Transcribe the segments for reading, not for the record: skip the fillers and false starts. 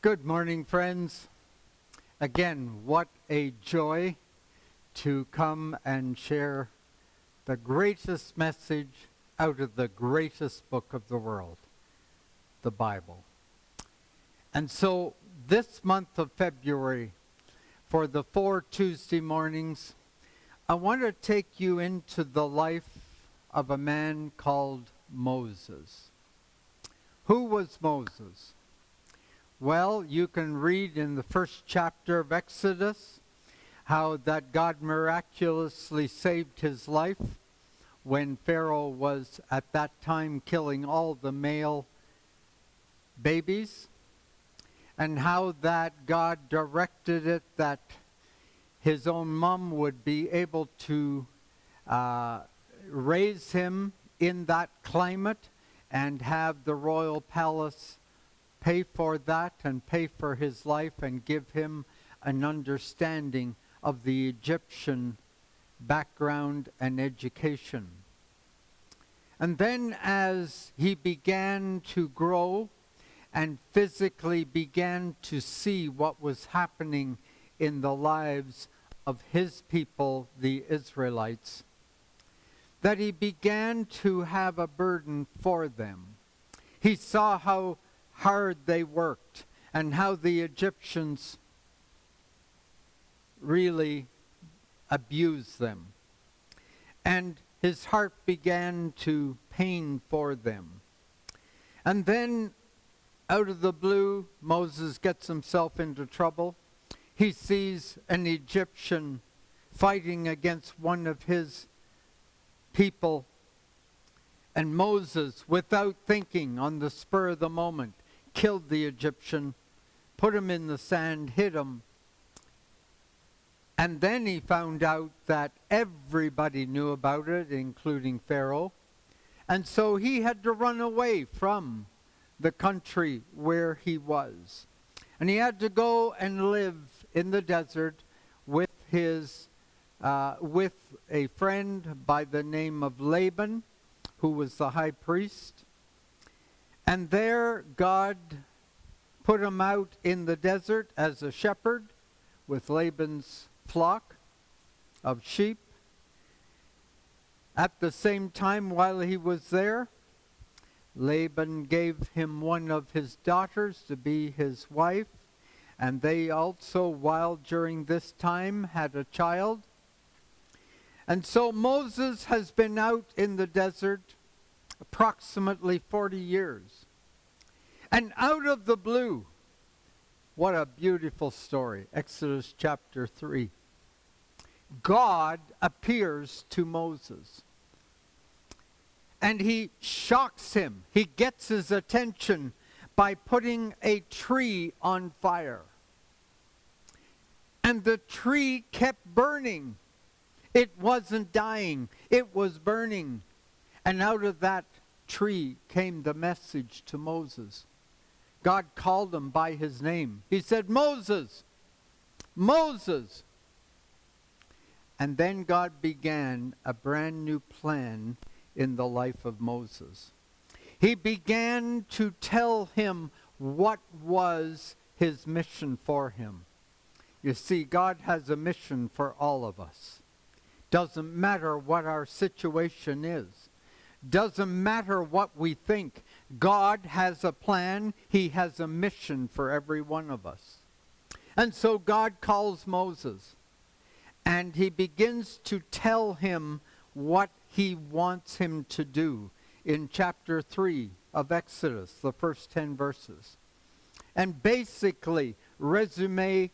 Good morning, friends. Again, what a joy to come and share the greatest message out of the greatest book of the world, the Bible. And so this month of February, for the 4 Tuesday mornings, I want to take you into the life of a man called Moses. Who was Moses? Well, you can read in the first chapter of Exodus how that God miraculously saved his life when Pharaoh was at that time killing all the male babies, and how that God directed it that his own mom would be able to raise him in that climate and have the royal palace pay for that and pay for his life and give him an understanding of the Egyptian background and education. And then as he began to grow and physically began to see what was happening in the lives of his people, the Israelites, that he began to have a burden for them. He saw how hard they worked and how the Egyptians really abused them. And his heart began to pain for them. And then, out of the blue, Moses gets himself into trouble. He sees an Egyptian fighting against one of his people. And Moses, without thinking, on the spur of the moment, killed the Egyptian, put him in the sand, hid him. And then he found out that everybody knew about it, including Pharaoh. And so he had to run away from the country where he was. And he had to go and live in the desert with his with a friend by the name of Laban, who was the high priest. And there God put him out in the desert as a shepherd with Laban's flock of sheep. At the same time, while he was there, Laban gave him one of his daughters to be his wife, and they also, while during this time, had a child. And so Moses has been out in the desert approximately 40 years. And out of the blue, what a beautiful story, Exodus chapter 3. God appears to Moses. And he shocks him. He gets his attention by putting a tree on fire. And the tree kept burning. It wasn't dying. It was burning. And out of that tree came the message to Moses. God called him by his name. He said, "Moses, Moses." And then God began a brand new plan in the life of Moses. He began to tell him what was his mission for him. You see, God has a mission for all of us. Doesn't matter what our situation is. Doesn't matter what we think. God has a plan. He has a mission for every one of us. And so God calls Moses. And he begins to tell him what he wants him to do in chapter 3 of Exodus, the first 10 verses. And basically, resume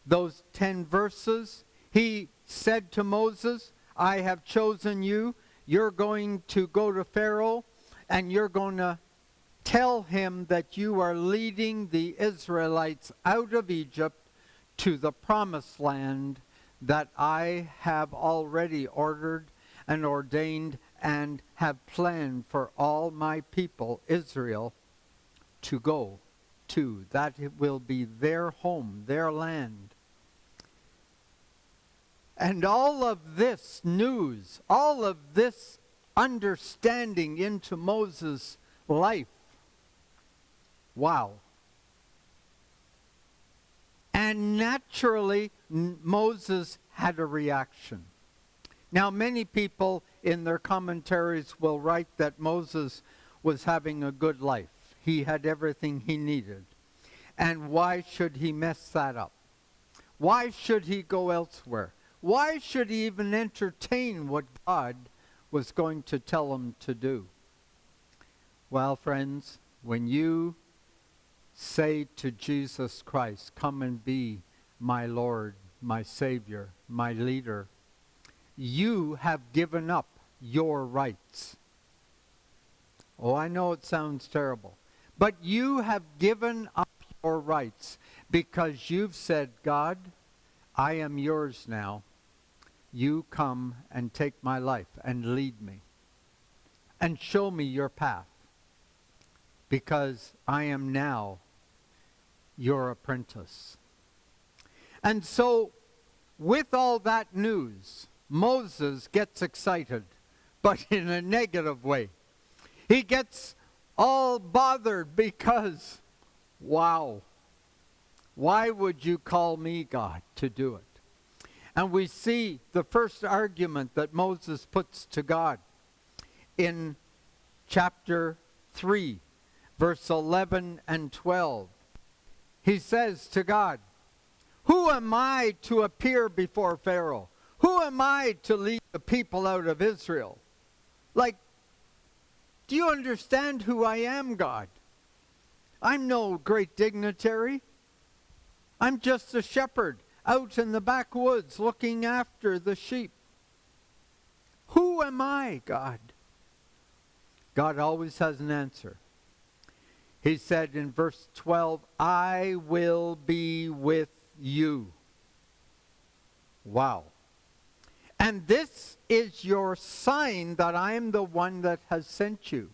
those 10 verses. He said to Moses, "I have chosen you. You're going to go to Pharaoh, and you're going to tell him that you are leading the Israelites out of Egypt to the promised land that I have already ordered and ordained and have planned for all my people, Israel, to go to. That it will be their home, their land." And all of this news, all of this understanding into Moses' life, wow. And naturally, Moses had a reaction. Now, many people in their commentaries will write that Moses was having a good life. He had everything he needed. And why should he mess that up? Why should he go elsewhere? Why should he even entertain what God was going to tell him to do? Well, friends, when you say to Jesus Christ, "Come and be my Lord, my Savior, my leader," you have given up your rights. Oh, I know it sounds terrible, but you have given up your rights because you've said, "God, I am yours now. You come and take my life and lead me and show me your path, because I am now your apprentice." And so, with all that news, Moses gets excited, but in a negative way. He gets all bothered because, wow, why would you call me, God, to do it? And we see the first argument that Moses puts to God in chapter 3, verse 11 and 12. He says to God, "Who am I to appear before Pharaoh? Who am I to lead the people out of Israel?" Like, do you understand who I am, God? I'm no great dignitary. I'm just a shepherd out in the backwoods looking after the sheep. Who am I, God? God always has an answer. He said in verse 12, "I will be with you." Wow. "And this is your sign that I am the one that has sent you.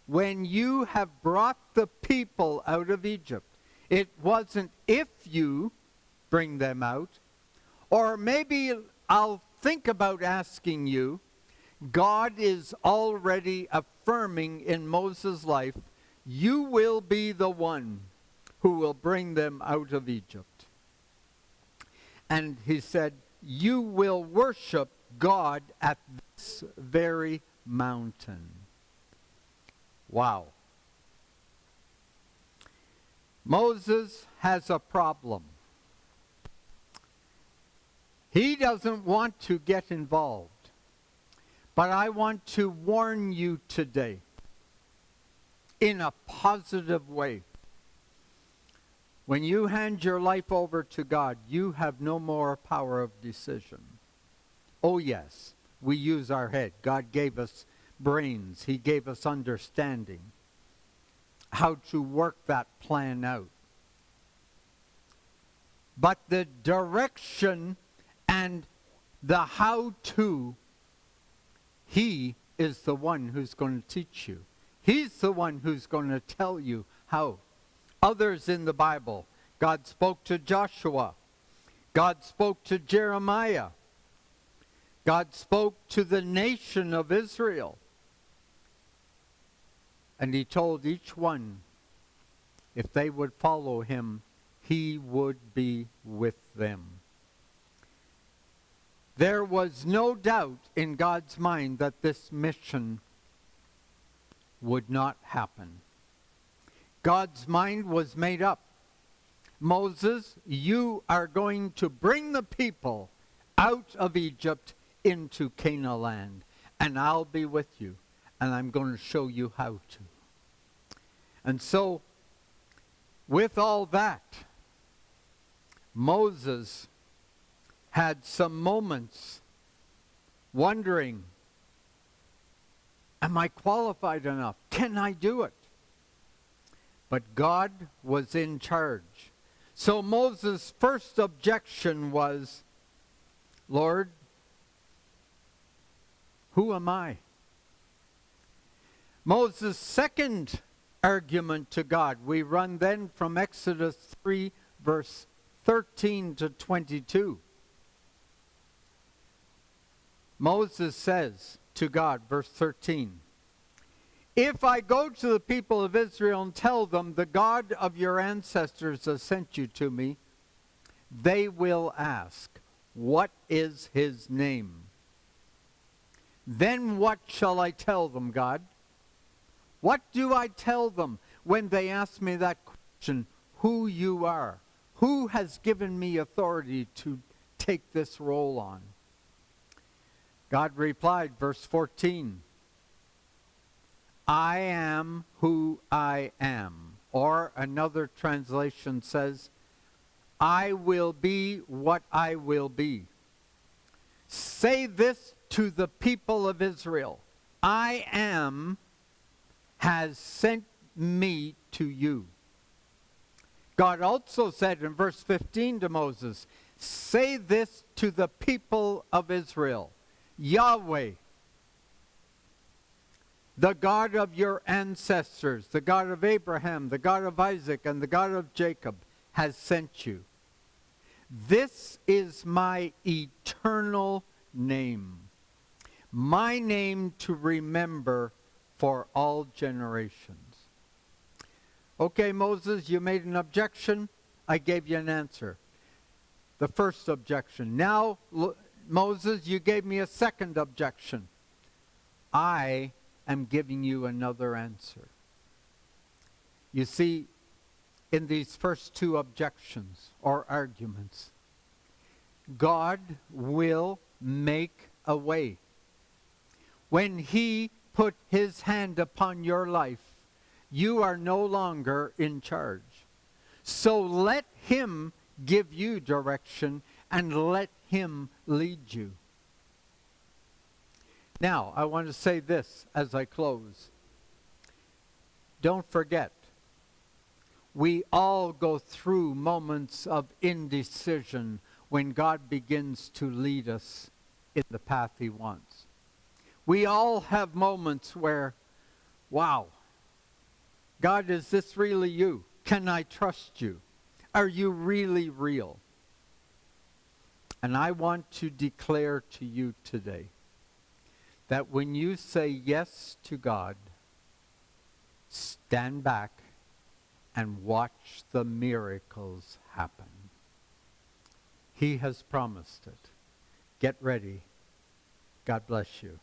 When you have brought the people out of Egypt," it wasn't if you bring them out, or maybe I'll think about asking you. God is already affirming in Moses' life, you will be the one who will bring them out of Egypt. And he said, you will worship God at this very mountain. Wow. Moses has a problem. He doesn't want to get involved. But I want to warn you today in a positive way. When you hand your life over to God, you have no more power of decision. Oh yes, we use our head. God gave us brains. He gave us understanding how to work that plan out. But the direction and the how-to, He is the one who's going to teach you. He's the one who's going to tell you how. Others in the Bible, God spoke to Joshua. God spoke to Jeremiah. God spoke to the nation of Israel. And He told each one, if they would follow Him, He would be with them. There was no doubt in God's mind that this mission would not happen. God's mind was made up. Moses, you are going to bring the people out of Egypt into Canaan land, and I'll be with you, and I'm going to show you how to. And so, with all that, Moses had some moments wondering, am I qualified enough? Can I do it? But God was in charge. So Moses' first objection was, Lord, who am I? Moses' second argument to God, we run then from Exodus 3, verse 13 to 22. Moses says to God, verse 13, if I go to the people of Israel and tell them, the God of your ancestors has sent you to me, they will ask, "What is his name?" Then what shall I tell them, God? What do I tell them when they ask me that question, who you are? Who has given me authority to take this role on? God replied, verse 14, I am who I am. Or another translation says, I will be what I will be. Say this to the people of Israel. I am has sent me to you. God also said in verse 15 to Moses, say this to the people of Israel. Yahweh, the God of your ancestors, the God of Abraham, the God of Isaac, and the God of Jacob, has sent you. This is my eternal name, my name to remember for all generations. Okay, Moses, you made an objection. I gave you an answer. The first objection. Now, Moses, you gave me a second objection. I am giving you another answer. You see, in these first two objections or arguments, God will make a way. When he put his hand upon your life, you are no longer in charge. So let him give you direction and let him lead you. Now, I want to say this as I close. Don't forget, we all go through moments of indecision when God begins to lead us in the path he wants. We all have moments where, wow, God, is this really you? Can I trust you? Are you really real? And I want to declare to you today that when you say yes to God, stand back and watch the miracles happen. He has promised it. Get ready. God bless you.